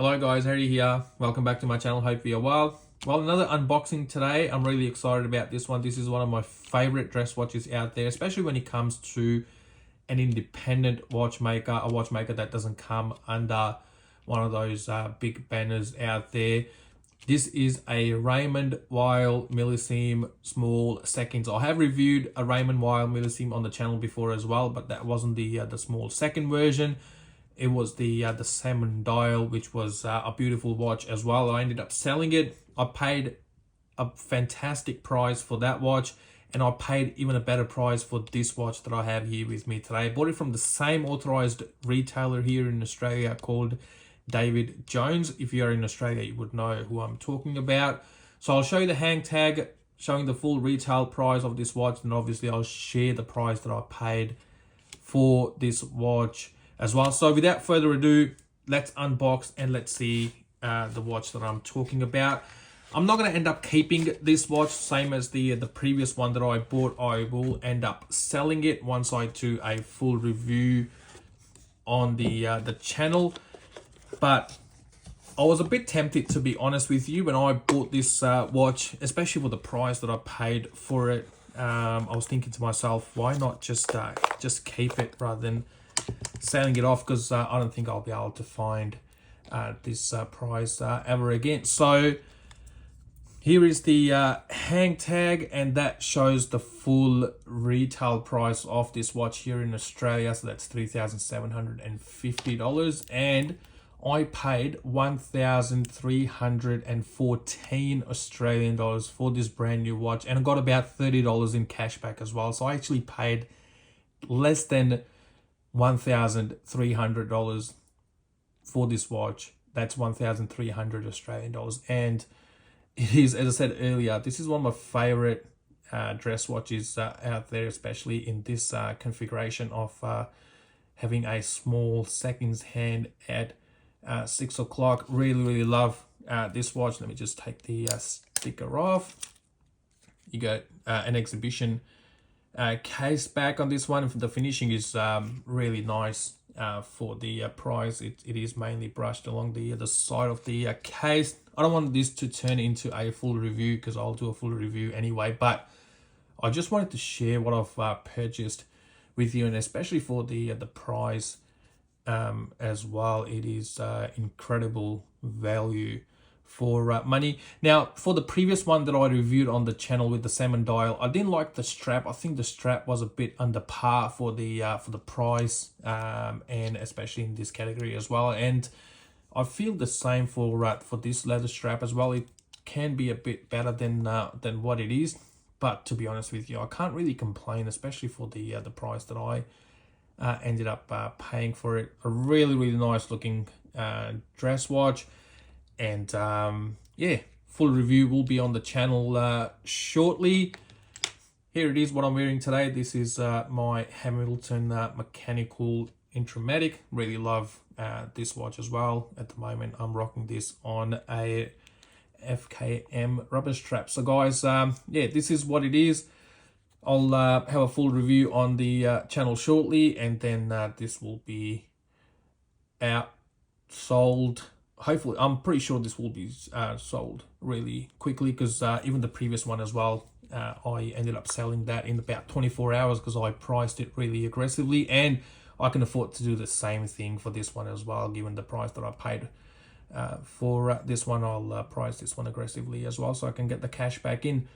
Hello guys, Harry here. Welcome back to my channel. Hope you're well. Well, another unboxing today. I'm really excited about this one. This is one of my favorite dress watches out there, especially when it comes to an independent watchmaker, a watchmaker that doesn't come under one of those big banners out there. This is a Raymond Weil Millesime small seconds. I have reviewed a Raymond Weil Millesime on the channel before as well, but that wasn't the small second version. It was the salmon dial, which was a beautiful watch as well. I ended up selling it. I paid a fantastic price for that watch, and I paid even a better price for this watch that I have here with me today. I bought it from the same authorized retailer here in Australia called David Jones. If you're in Australia, you would know who I'm talking about. So I'll show you the hang tag showing the full retail price of this watch, and obviously I'll share the price that I paid for this watch as well. So without further ado, let's unbox and let's see the watch that I'm talking about. I'm not going to end up keeping this watch, same as the previous one that I bought. I will end up selling it once I do a full review on the channel. But I was a bit tempted, to be honest with you, when I bought this watch, especially for the price that I paid for it. I was thinking to myself, why not just keep it rather than selling it off, because I don't think I'll be able to find this price ever again. So here is the hang tag, and that shows the full retail price of this watch here in Australia. So that's $3,750, and I paid 1,314 Australian dollars for this brand new watch, and I got about $30 in cash back as well. So I actually paid less than $1,300 for this watch. That's 1,300 Australian dollars, and it is, as I said earlier, this is one of my favorite dress watches out there, especially in this configuration of having a small seconds hand at 6 o'clock. Really love this watch. Let me just take the sticker off. You got an exhibition case back on this one. The finishing is really nice for the price. It is mainly brushed along the side of the case. I don't want this to turn into a full review, because I'll do a full review anyway, but I just wanted to share what I've purchased with you, and especially for the price as well. It is incredible value for money. Now, for the previous one that I reviewed on the channel with the salmon dial, I didn't like the strap. I think the strap was a bit under par for the price, and especially in this category as well. And I feel the same for this leather strap as well. It can be a bit better than what it is, but to be honest with you, I can't really complain, especially for the price that I ended up paying for it. A really nice looking dress watch. And yeah, full review will be on the channel shortly. Here it is, what I'm wearing today. This is my Hamilton mechanical Intramatic. Really love this watch as well. At the moment, I'm rocking this on a FKM rubber strap. So guys, yeah, this is what it is. I'll have a full review on the channel shortly, and then this will be out, sold. Hopefully, I'm pretty sure this will be sold really quickly, because even the previous one as well, I ended up selling that in about 24 hours because I priced it really aggressively, and I can afford to do the same thing for this one as well. Given the price that I paid for this one, I'll price this one aggressively as well, so I can get the cash back in.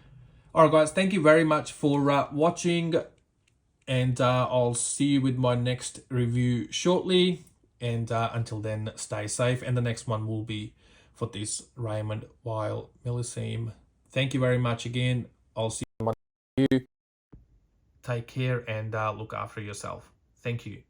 All right, guys, thank you very much for watching, and I'll see you with my next review shortly. And until then, stay safe. And the next one will be for this Raymond Weil Millesime. Thank you very much again. I'll see you. Take care and look after yourself. Thank you.